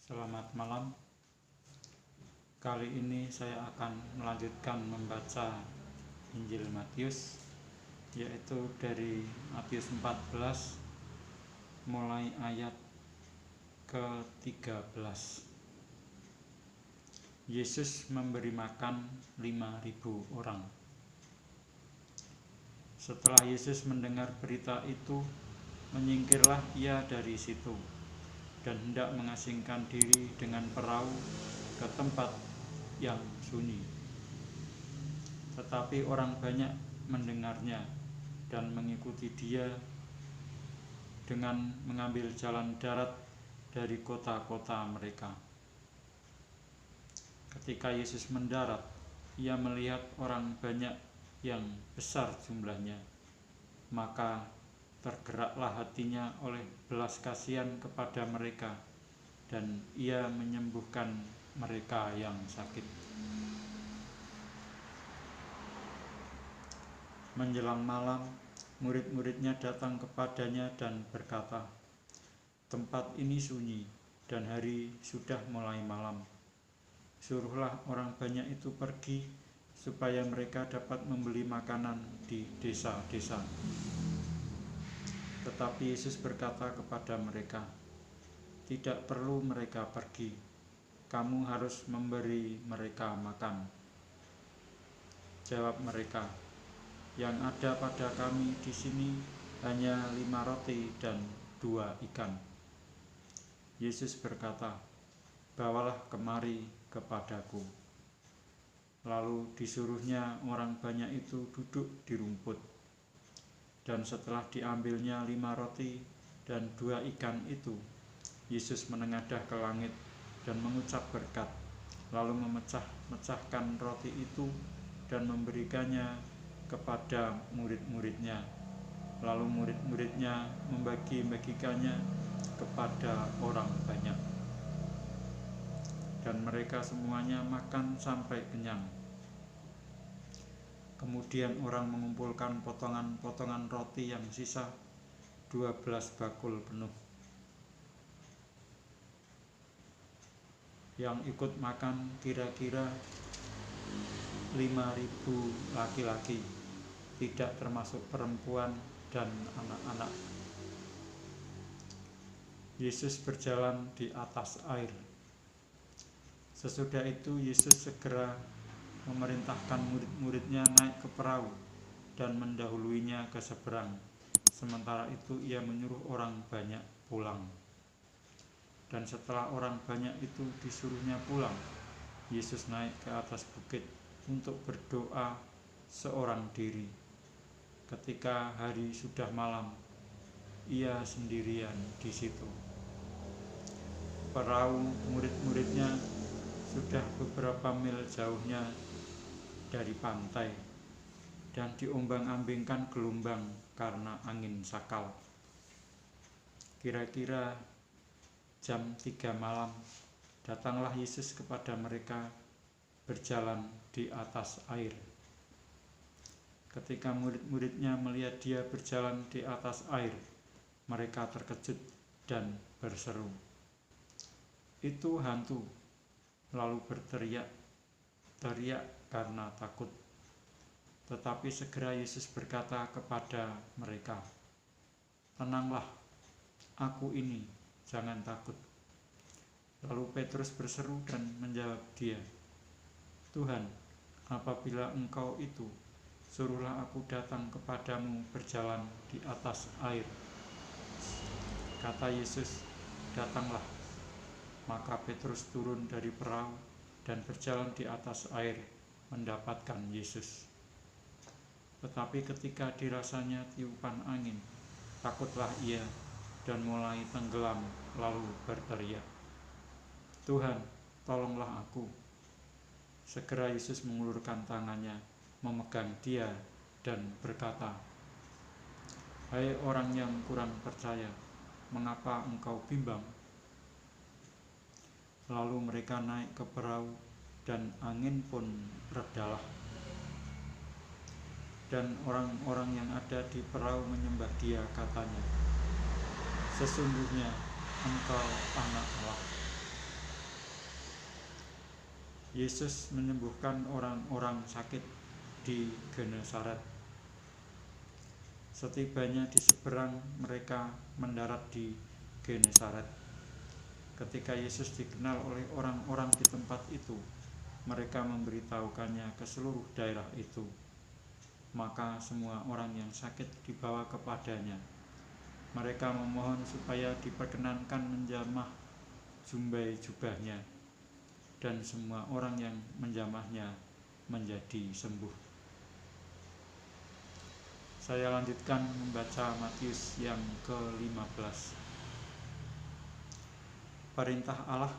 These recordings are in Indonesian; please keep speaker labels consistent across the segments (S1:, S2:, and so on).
S1: Selamat malam. Kali ini saya akan melanjutkan membaca Injil Matius, yaitu dari Matius 14 mulai ayat ke-13. Yesus memberi makan 5.000 orang. Setelah Yesus mendengar berita itu, menyingkirlah ia dari situ dan hendak mengasingkan diri dengan perahu ke tempat yang sunyi. Tetapi orang banyak mendengarnya dan mengikuti dia dengan mengambil jalan darat dari kota-kota mereka. Ketika Yesus mendarat, ia melihat orang banyak yang besar jumlahnya, maka tergeraklah hatinya oleh belas kasihan kepada mereka, dan ia menyembuhkan mereka yang sakit. Menjelang malam, murid-muridnya datang kepadanya dan berkata, "Tempat ini sunyi dan hari sudah mulai malam. Suruhlah orang banyak itu pergi, supaya mereka dapat membeli makanan di desa-desa." Tetapi Yesus berkata kepada mereka, "Tidak perlu mereka pergi, kamu harus memberi mereka makan." Jawab mereka, "Yang ada pada kami di sini hanya 5 roti dan 2 ikan." Yesus berkata, "Bawalah kemari kepadaku." Lalu disuruhnya orang banyak itu duduk di rumput. Dan setelah diambilnya 5 roti dan 2 ikan itu, Yesus menengadah ke langit dan mengucap berkat, lalu memecah-mecahkan roti itu dan memberikannya kepada murid-muridnya. Lalu murid-muridnya membagi-bagikannya kepada orang banyak. Dan mereka semuanya makan sampai kenyang. Kemudian orang mengumpulkan potongan-potongan roti yang sisa, 12 bakul penuh. Yang ikut makan kira-kira 5.000 laki-laki, tidak termasuk perempuan dan anak-anak. Yesus berjalan di atas air. Sesudah itu Yesus segera memerintahkan murid-muridnya naik ke perahu dan mendahuluinya ke seberang. Sementara itu ia menyuruh orang banyak pulang. Dan setelah orang banyak itu disuruhnya pulang, Yesus naik ke atas bukit untuk berdoa seorang diri. Ketika hari sudah malam, ia sendirian di situ. Perahu murid-muridnya sudah beberapa mil jauhnya dari pantai dan diombang-ambingkan gelombang karena angin sakal. Kira-kira jam 3 malam, datanglah Yesus kepada mereka berjalan di atas air. Ketika murid-muridnya melihat dia berjalan di atas air, mereka terkejut dan berseru, "Itu hantu!" Lalu berteriak karena takut. Tetapi segera Yesus berkata kepada mereka, "Tenanglah, aku ini, jangan takut." Lalu Petrus berseru dan menjawab dia, "Tuhan, apabila Engkau itu, suruhlah aku datang kepadamu berjalan di atas air." Kata Yesus, "Datanglah." Maka Petrus turun dari perahu dan berjalan di atas air mendapatkan Yesus. Tetapi ketika dirasanya tiupan angin, takutlah ia dan mulai tenggelam, lalu berteriak, "Tuhan, tolonglah aku." Segera Yesus mengulurkan tangannya, memegang dia dan berkata, "Hai orang yang kurang percaya, mengapa engkau bimbang?" Lalu mereka naik ke perahu dan angin pun redalah. Dan orang-orang yang ada di perahu menyembah dia, katanya, "Sesungguhnya Engkau Anak Allah." Yesus menyembuhkan orang-orang sakit di Genesaret. Setibanya di seberang, mereka mendarat di Genesaret. Ketika Yesus dikenal oleh orang-orang di tempat itu, mereka memberitahukannya ke seluruh daerah itu. Maka semua orang yang sakit dibawa kepadanya. Mereka memohon supaya diperkenankan menjamah jumbai jubahnya, dan semua orang yang menjamahnya menjadi sembuh. Saya lanjutkan membaca Matius yang ke-15. Perintah Allah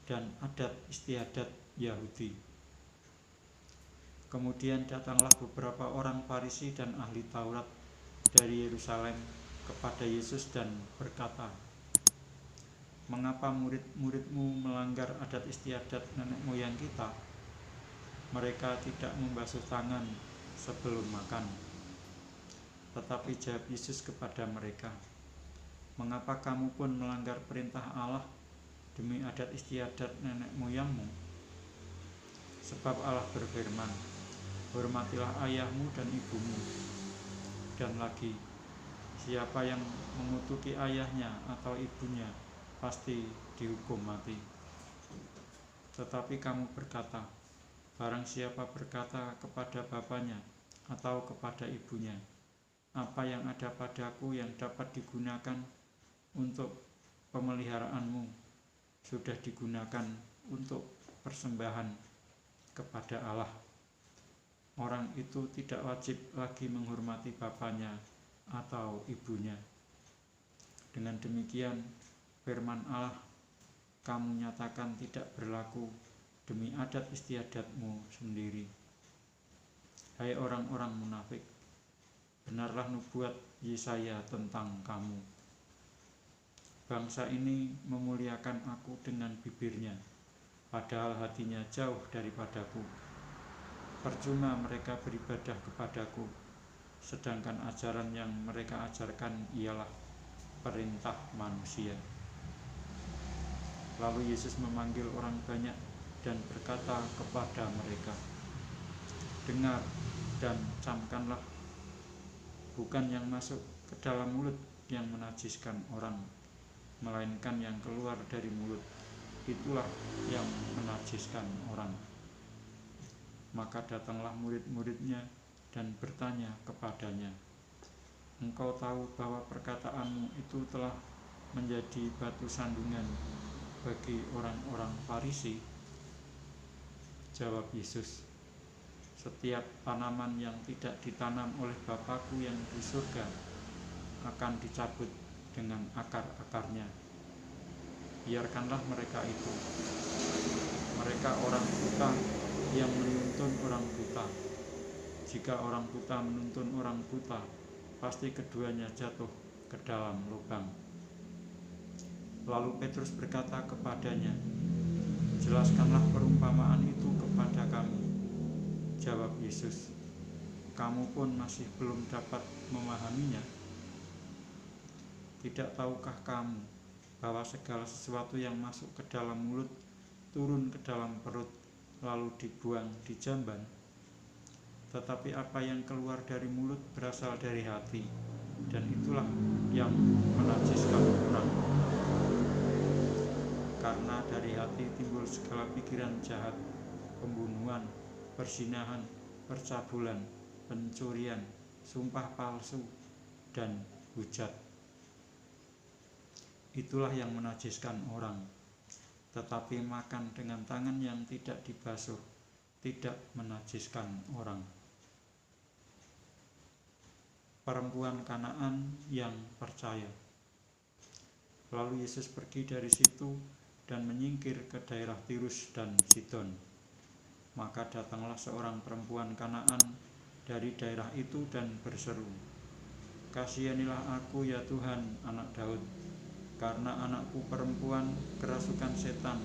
S1: dan adat istiadat Yahudi. Kemudian datanglah beberapa orang Farisi dan ahli Taurat dari Yerusalem kepada Yesus dan berkata, "Mengapa murid-muridmu melanggar adat istiadat nenek moyang kita? Mereka tidak membasuh tangan sebelum makan." Tetapi jawab Yesus kepada mereka, "Mengapa kamu pun melanggar perintah Allah demi adat istiadat nenek moyangmu? Sebab Allah berfirman, 'Hormatilah ayahmu dan ibumu.' Dan lagi, siapa yang mengutuki ayahnya atau ibunya pasti dihukum mati. Tetapi kamu berkata, barang siapa berkata kepada bapanya atau kepada ibunya, 'Apa yang ada padaku yang dapat digunakan untuk pemeliharaanmu sudah digunakan untuk persembahan kepada Allah,' orang itu tidak wajib lagi menghormati bapanya atau ibunya. Dengan demikian, firman Allah kamu nyatakan tidak berlaku demi adat istiadatmu sendiri. Hai orang-orang munafik, benarlah nubuat Yesaya tentang kamu. Bangsa ini memuliakan aku dengan bibirnya, padahal hatinya jauh daripadaku. Percuma mereka beribadah kepadaku, sedangkan ajaran yang mereka ajarkan ialah perintah manusia." Lalu Yesus memanggil orang banyak dan berkata kepada mereka, "Dengar dan camkanlah, bukan yang masuk ke dalam mulut yang menajiskan orang, melainkan yang keluar dari mulut, itulah yang menajiskan orang." Maka datanglah murid-muridnya dan bertanya kepadanya, "Engkau tahu bahwa perkataanmu itu telah menjadi batu sandungan bagi orang-orang Farisi?" Jawab Yesus, "Setiap tanaman yang tidak ditanam oleh Bapa-Ku yang di surga akan dicabut dengan akar-akarnya. Biarkanlah mereka itu. Mereka orang buta yang menuntun orang buta. Jika orang buta menuntun orang buta, pasti keduanya jatuh ke dalam lubang." Lalu Petrus berkata kepadanya, "Jelaskanlah perumpamaan itu kepada kami." Jawab Yesus, "Kamu pun masih belum dapat memahaminya? Tidak tahukah kamu bahwa segala sesuatu yang masuk ke dalam mulut turun ke dalam perut, lalu dibuang di jamban? Tetapi apa yang keluar dari mulut berasal dari hati, dan itulah yang menajiskan orang. Karena dari hati timbul segala pikiran jahat, pembunuhan, perzinahan, percabulan, pencurian, sumpah palsu, dan hujat. Itulah yang menajiskan orang. Tetapi makan dengan tangan yang tidak dibasuh tidak menajiskan orang." Perempuan Kanaan yang percaya. Lalu Yesus pergi dari situ dan menyingkir ke daerah Tirus dan Sidon. Maka datanglah seorang perempuan Kanaan dari daerah itu dan berseru, "Kasihanilah aku ya Tuhan, anak Daud, karena anakku perempuan kerasukan setan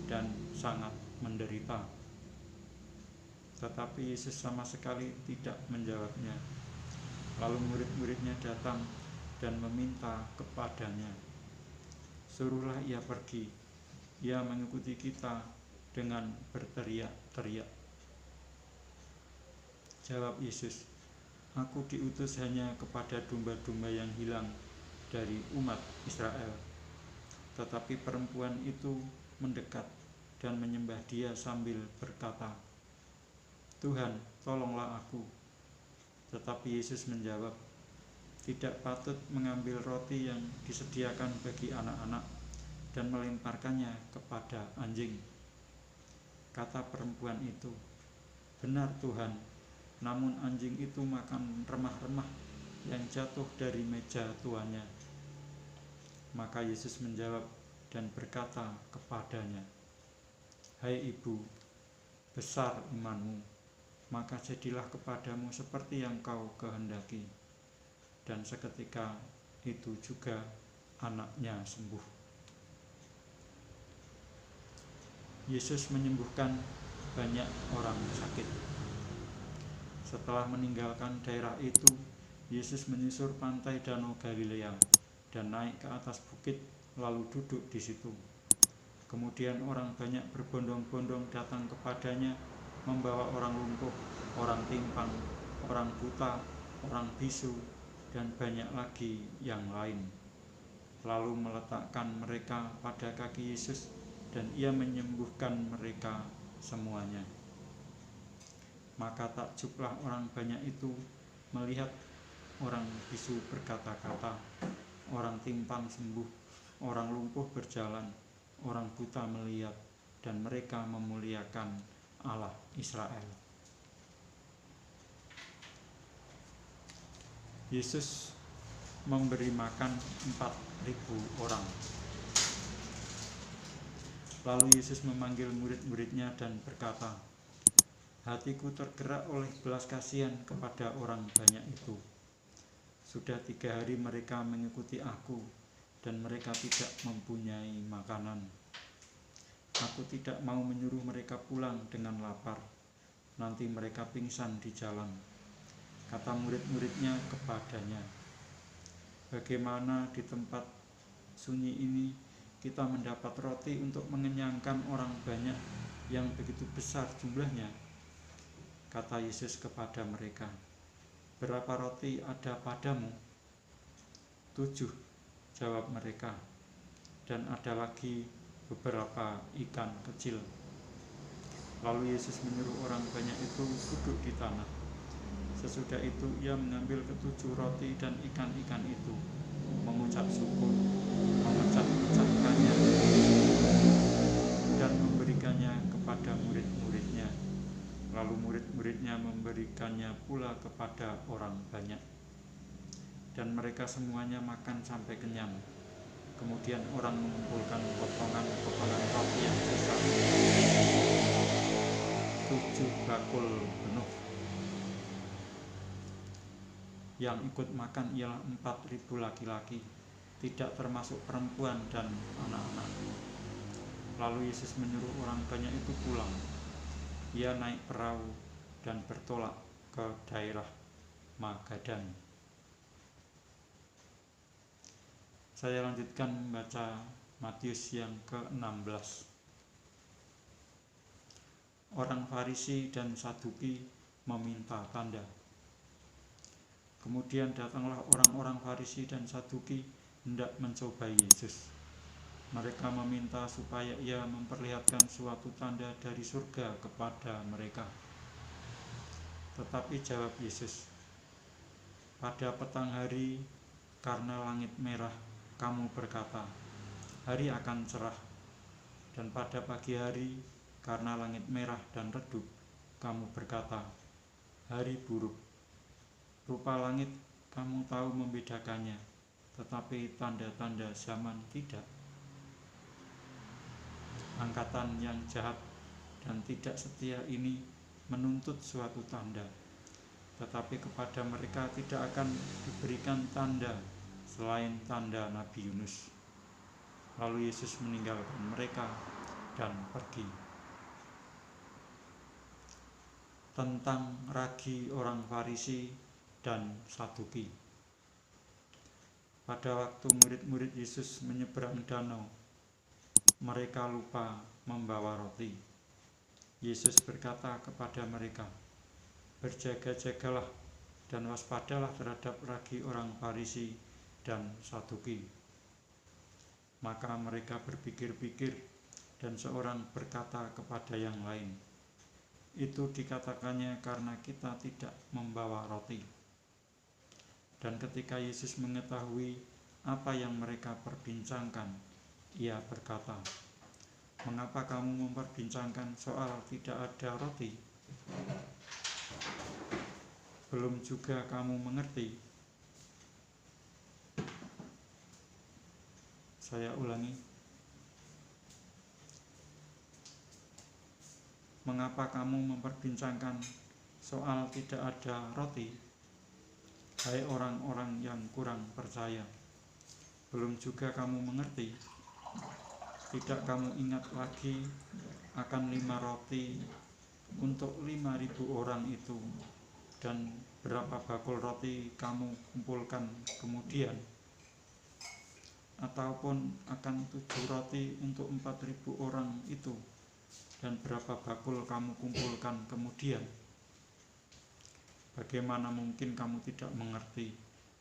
S1: dan sangat menderita." Tetapi Yesus sama sekali tidak menjawabnya. Lalu murid-muridnya datang dan meminta kepadanya, "Suruhlah ia pergi, ia mengikuti kita dengan berteriak-teriak. Jawab Yesus, "Aku diutus hanya kepada domba-domba yang hilang dari umat Israel." Tetapi perempuan itu mendekat dan menyembah Dia sambil berkata, "Tuhan, tolonglah aku." Tetapi Yesus menjawab, "Tidak patut mengambil roti yang disediakan bagi anak-anak dan melemparkannya kepada anjing." Kata perempuan itu, "Benar Tuhan, namun anjing itu makan remah-remah yang jatuh dari meja tuannya." Maka Yesus menjawab dan berkata kepadanya, "Hai ibu, besar imanmu, maka jadilah kepadamu seperti yang kau kehendaki." Dan seketika itu juga anaknya sembuh. Yesus menyembuhkan banyak orang sakit. Setelah meninggalkan daerah itu, Yesus menyusur pantai Danau Galilea dan naik ke atas bukit lalu duduk di situ. Kemudian orang banyak berbondong-bondong datang kepadanya, membawa orang lumpuh, orang timpang, orang buta, orang bisu, dan banyak lagi yang lain. Lalu meletakkan mereka pada kaki Yesus, dan Ia menyembuhkan mereka semuanya. Maka takjublah orang banyak itu melihat orang bisu berkata-kata, orang timpang sembuh, orang lumpuh berjalan, orang buta melihat, dan mereka memuliakan Allah Israel. Yesus memberi makan 4.000 orang. Lalu Yesus memanggil murid-muridnya dan berkata, "Hatiku tergerak oleh belas kasihan kepada orang banyak itu. Sudah 3 hari mereka mengikuti aku, dan mereka tidak mempunyai makanan. Aku tidak mau menyuruh mereka pulang dengan lapar, nanti mereka pingsan di jalan." Kata murid-muridnya kepadanya, "Bagaimana di tempat sunyi ini kita mendapat roti untuk mengenyangkan orang banyak yang begitu besar jumlahnya?" Kata Yesus kepada mereka, "Berapa roti ada padamu?" 7, jawab mereka. "Dan ada lagi beberapa ikan kecil." Lalu Yesus menyuruh orang banyak itu duduk di tanah. Sesudah itu Ia mengambil ke-7 roti dan ikan-ikan itu, mengucap syukur, memecah-mecahkannya, dan memberikannya kepada murid-muridnya. Lalu murid-muridnya memberikannya pula kepada orang banyak. Dan mereka semuanya makan sampai kenyang. Kemudian orang mengumpulkan potongan-potongan roti yang sisa, 7 bakul penuh. Yang ikut makan ialah 4.000 laki-laki, tidak termasuk perempuan dan anak-anak. Lalu Yesus menyuruh orang banyak itu pulang. Ia naik perahu dan bertolak ke daerah Magadan. Saya lanjutkan membaca Matius yang ke-16. Orang Farisi dan Saduki meminta tanda. Kemudian datanglah orang-orang Farisi dan Saduki hendak mencobai Yesus. Mereka meminta supaya Ia memperlihatkan suatu tanda dari surga kepada mereka. Tetapi jawab Yesus, "Pada petang hari, karena langit merah, kamu berkata, hari akan cerah. Dan pada pagi hari, karena langit merah dan redup, kamu berkata, hari buruk. Rupa langit kamu tahu membedakannya, tetapi tanda-tanda zaman tidak. Angkatan yang jahat dan tidak setia ini menuntut suatu tanda, tetapi kepada mereka tidak akan diberikan tanda selain tanda Nabi Yunus." Lalu Yesus meninggalkan mereka dan pergi. Tentang ragi orang Farisi dan Saduki. Pada waktu murid-murid Yesus menyeberang danau, mereka lupa membawa roti. Yesus berkata kepada mereka, "Berjaga-jagalah dan waspadalah terhadap ragi orang Farisi dan Saduki." Maka mereka berpikir-pikir, dan seorang berkata kepada yang lain, "Itu dikatakannya karena kita tidak membawa roti." Dan ketika Yesus mengetahui apa yang mereka perbincangkan, ia berkata, "Mengapa kamu memperbincangkan soal tidak ada roti? Belum juga kamu mengerti?" Saya ulangi. Mengapa kamu memperbincangkan soal tidak ada roti? Hai orang-orang yang kurang percaya, belum juga kamu mengerti? Tidak kamu ingat lagi akan 5 roti untuk 5.000 orang itu, dan berapa bakul roti kamu kumpulkan kemudian? Ataupun akan 7 roti untuk 4.000 orang itu, dan berapa bakul kamu kumpulkan kemudian? Bagaimana mungkin kamu tidak mengerti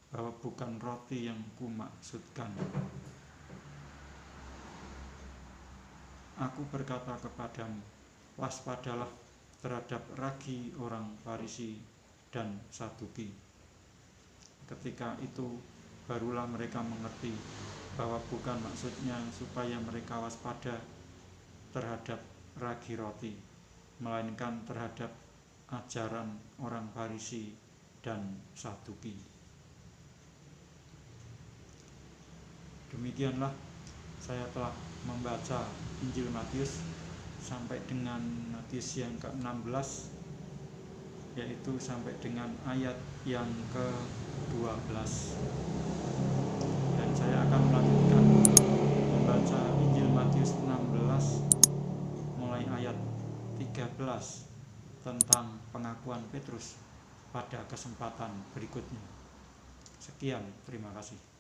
S1: bahwa bukan roti yang kumaksudkan? Aku berkata kepadamu, waspadalah terhadap ragi orang Farisi dan Saduki. Ketika itu barulah mereka mengerti bahwa bukan maksudnya supaya mereka waspada terhadap ragi roti, melainkan terhadap ajaran orang Farisi dan Saduki. Demikianlah saya telah membaca Injil Matius sampai dengan Matius yang ke-16, yaitu sampai dengan ayat yang ke-12. Dan saya akan melanjutkan membaca Injil Matius 16 mulai ayat 13 tentang pengakuan Petrus pada kesempatan berikutnya. Sekian, terima kasih.